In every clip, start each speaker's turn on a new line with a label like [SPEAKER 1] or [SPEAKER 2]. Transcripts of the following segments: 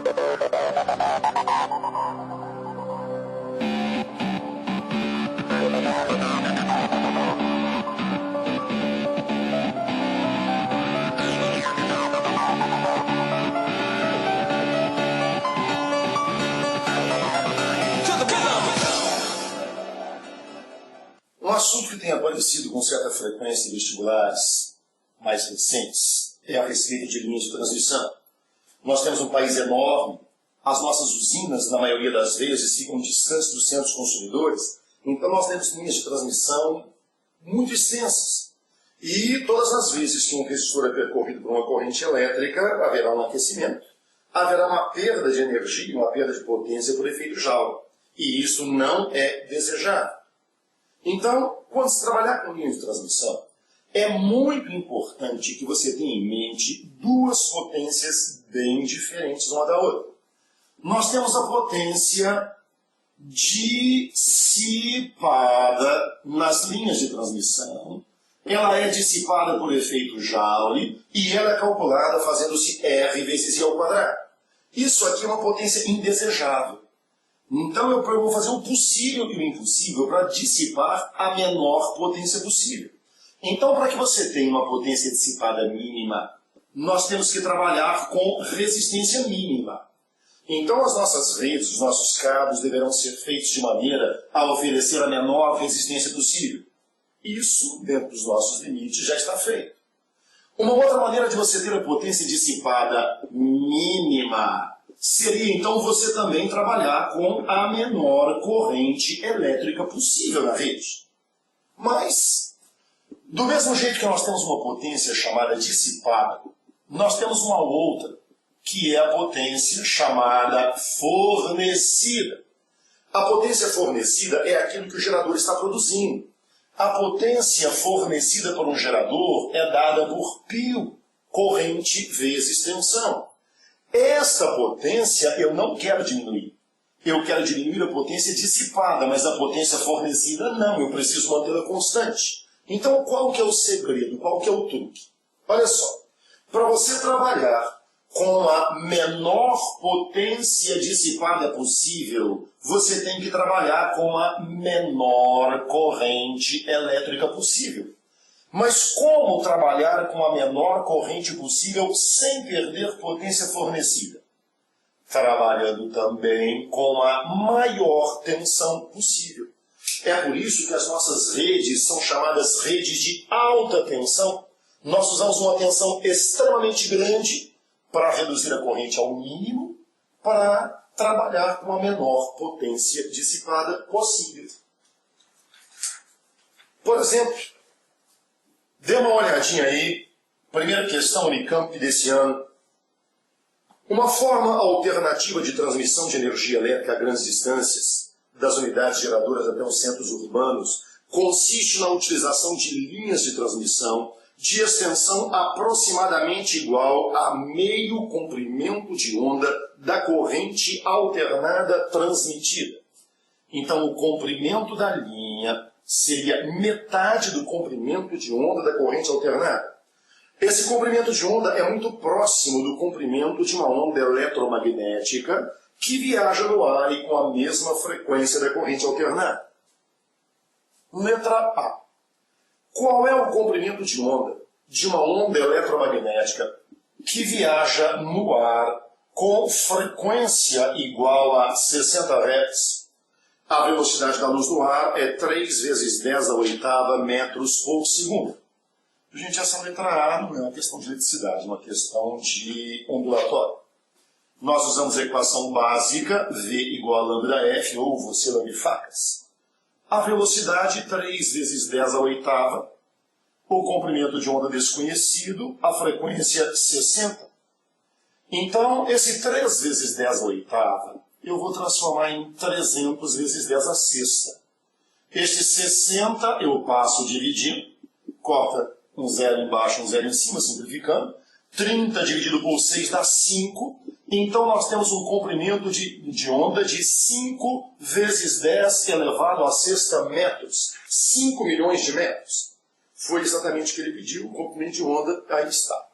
[SPEAKER 1] Um assunto que tem aparecido com certa frequência em vestibulares mais recentes é a respeito de linhas de transmissão. Nós temos um país enorme, as nossas usinas, na maioria das vezes, ficam distantes dos centros consumidores, então nós temos linhas de transmissão muito extensas. E todas as vezes que um resistor é percorrido por uma corrente elétrica, haverá um aquecimento. Haverá uma perda de energia, uma perda de potência por efeito Joule. E isso não é desejável. Então, quando se trabalhar com linha de transmissão, é muito importante que você tenha em mente duas potências bem diferentes uma da outra. Nós temos a potência dissipada nas linhas de transmissão. Ela é dissipada por efeito Joule e ela é calculada fazendo-se R vezes I ao quadrado. Isso aqui é uma potência indesejável. Então eu vou fazer o possível e o impossível para dissipar a menor potência possível. Então, para que você tenha uma potência dissipada mínima, nós temos que trabalhar com resistência mínima. Então as nossas redes, os nossos cabos deverão ser feitos de maneira a oferecer a menor resistência possível. Isso, dentro dos nossos limites, já está feito. Uma outra maneira de você ter a potência dissipada mínima seria, então, você também trabalhar com a menor corrente elétrica possível na rede. Mas, do mesmo jeito que nós temos uma potência chamada dissipada, nós temos uma outra, que é a potência chamada fornecida. A potência fornecida é aquilo que o gerador está produzindo. A potência fornecida por um gerador é dada por π, corrente vezes tensão. Essa potência eu não quero diminuir. Eu quero diminuir a potência dissipada, mas a potência fornecida não, eu preciso mantê-la constante. Então qual que é o segredo, qual que é o truque? Olha só, para você trabalhar com a menor potência dissipada possível, você tem que trabalhar com a menor corrente elétrica possível. Mas como trabalhar com a menor corrente possível sem perder potência fornecida? Trabalhando também com a maior tensão possível. É por isso que as nossas redes são chamadas redes de alta tensão. Nós usamos uma tensão extremamente grande para reduzir a corrente ao mínimo, para trabalhar com a menor potência dissipada possível. Por exemplo, dê uma olhadinha aí, primeira questão Unicamp desse ano. Uma forma alternativa de transmissão de energia elétrica a grandes distâncias, das unidades geradoras até os centros urbanos, consiste na utilização de linhas de transmissão de extensão aproximadamente igual a meio comprimento de onda da corrente alternada transmitida. Então, o comprimento da linha seria metade do comprimento de onda da corrente alternada. Esse comprimento de onda é muito próximo do comprimento de uma onda eletromagnética que viaja no ar e com a mesma frequência da corrente alternada. Letra A. Qual é o comprimento de onda de uma onda eletromagnética que viaja no ar com frequência igual a 60 Hz? A velocidade da luz no ar é 3 vezes 10 a oitava metros por segundo. Gente, essa letra A não é uma questão de eletricidade, é uma questão de ondulatório. Nós usamos a equação básica V igual a lambda F, ou você lambe facas. A velocidade 3 vezes 10 a oitava, o comprimento de onda desconhecido, a frequência 60. Então, esse 3 vezes 10 a oitava, eu vou transformar em 300 vezes 10 a sexta. Este 60 eu passo dividindo, corta um zero embaixo, um zero em cima, simplificando. 30 dividido por 6 dá 5. Então nós temos um comprimento de onda de 5 vezes 10 elevado a sexta metros. 5 milhões de metros. Foi exatamente o que ele pediu, o comprimento de onda, aí está.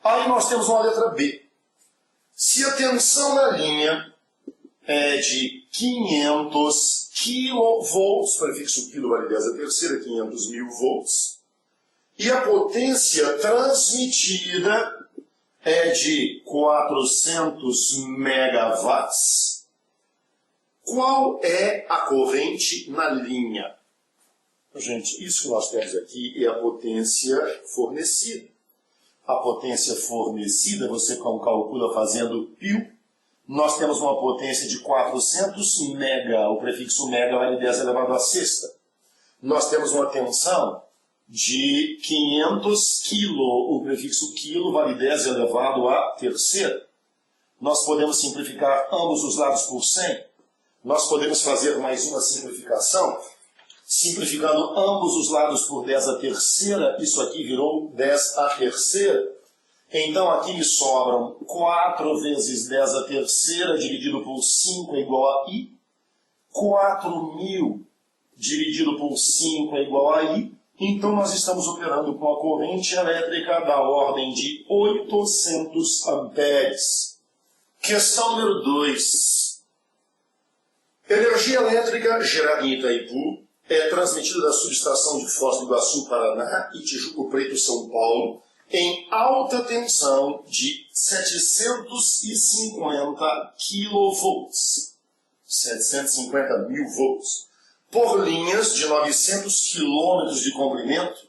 [SPEAKER 1] Aí nós temos uma letra B. Se a tensão na linha é de 500 kV, prefixo quilo vale 10 a terceira, 500 mil volts, e a potência transmitida é de 400 megawatts, qual é a corrente na linha? Gente, isso que nós temos aqui é a potência fornecida. A potência fornecida você calcula fazendo π. Nós temos uma potência de 400 mega, o prefixo mega vale 10 elevado à sexta. Nós temos uma tensão de 500 kg, o prefixo quilo vale 10 elevado à terceira. Nós podemos simplificar ambos os lados por 100. Nós podemos fazer mais uma simplificação. Simplificando ambos os lados por 10 a terceira, isso aqui virou 10 a terceira. Então aqui me sobram 4 vezes 10 a terceira dividido por 5 é igual a I. 4.000 dividido por 5 é igual a I. Então nós estamos operando com a corrente elétrica da ordem de 800 amperes. Questão número 2. Energia elétrica gerada em Itaipu é transmitida da subestação de Foz do Iguaçu, Paraná e Tijuco Preto, São Paulo, em alta tensão de 750 kV, 750 mil volts, por linhas de 900 km de comprimento.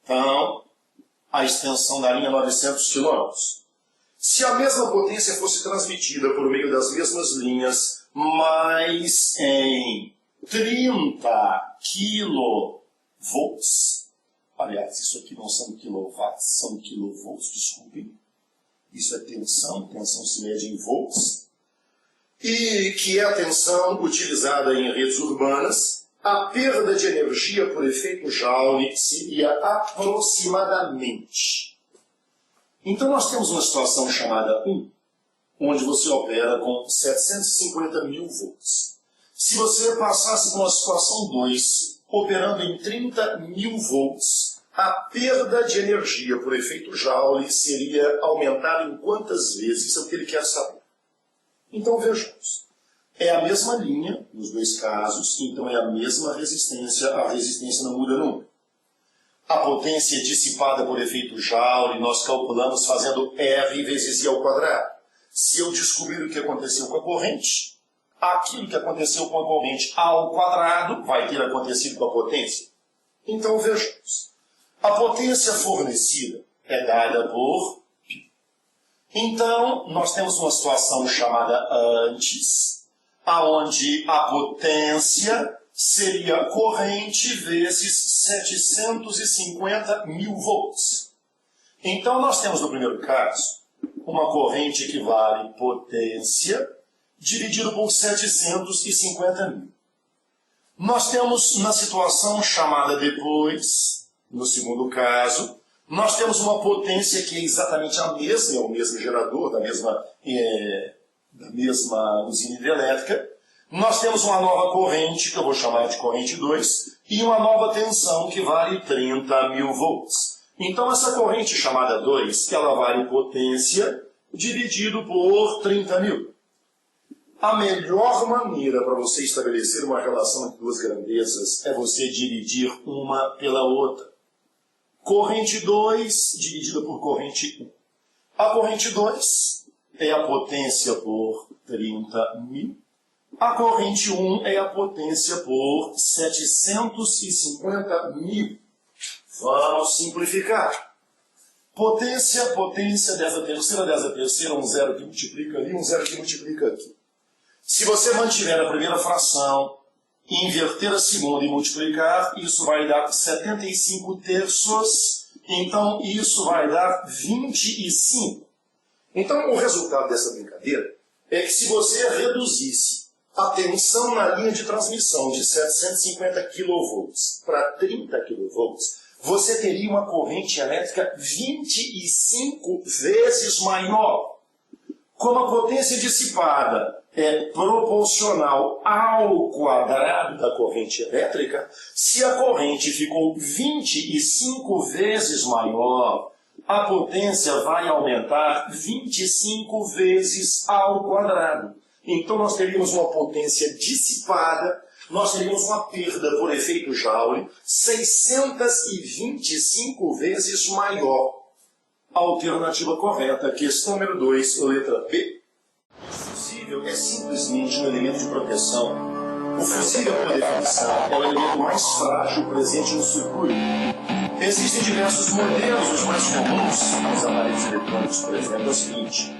[SPEAKER 1] Então, a extensão da linha é 900 km. Se a mesma potência fosse transmitida por meio das mesmas linhas, mas em 30 kV, aliás, isso aqui não são quilowatts, são kilovolts, desculpem. Isso é tensão, tensão se mede em volts. E que é a tensão utilizada em redes urbanas, a perda de energia por efeito Joule seria aproximadamente. Então nós temos uma situação chamada 1, onde você opera com 750 mil volts. Se você passasse por uma situação 2, operando em 30 mil volts, a perda de energia por efeito Joule seria aumentada em quantas vezes? Isso é o que ele quer saber. Então vejamos. É a mesma linha, nos dois casos, então é a mesma resistência, a resistência não muda nunca. A potência dissipada por efeito Joule nós calculamos fazendo R vezes I ao quadrado. Se eu descobrir o que aconteceu com a corrente, aquilo que aconteceu com a corrente ao quadrado vai ter acontecido com a potência. Então vejamos. A potência fornecida é dada por π. Então nós temos uma situação chamada antes, aonde a potência seria corrente vezes 750 mil volts. Então nós temos no primeiro caso uma corrente que vale potência dividido por 750 mil. Nós temos na situação chamada depois, no segundo caso, nós temos uma potência que é exatamente a mesma, é o mesmo gerador, da mesma usina hidrelétrica. Nós temos uma nova corrente, que eu vou chamar de corrente 2, e uma nova tensão que vale 30 mil volts. Então essa corrente chamada 2, ela vale potência dividido por 30 mil. A melhor maneira para você estabelecer uma relação entre duas grandezas é você dividir uma pela outra. Corrente 2 dividida por corrente 1. A corrente 2 é a potência por 30 mil. A corrente 1 é a potência por 750 mil. Vamos simplificar. Potência, 10 a terceira, um zero que multiplica ali, um zero que multiplica aqui. Se você mantiver a primeira fração, inverter a segunda e multiplicar, isso vai dar 75 terços, então isso vai dar 25. Então o resultado dessa brincadeira é que se você reduzisse a tensão na linha de transmissão de 750 kV para 30 kV, você teria uma corrente elétrica 25 vezes maior. Como a potência dissipada é proporcional ao quadrado da corrente elétrica, se a corrente ficou 25 vezes maior, a potência vai aumentar 25 vezes ao quadrado. Então nós teríamos uma potência dissipada, nós teríamos uma perda por efeito Joule 625 vezes maior. Alternativa correta, questão número 2, letra B. O fusível é simplesmente um elemento de proteção. O fusível, por definição, é o elemento mais frágil presente no circuito. Existem diversos modelos, os mais comuns, nos aparelhos eletrônicos, por exemplo, é o seguinte: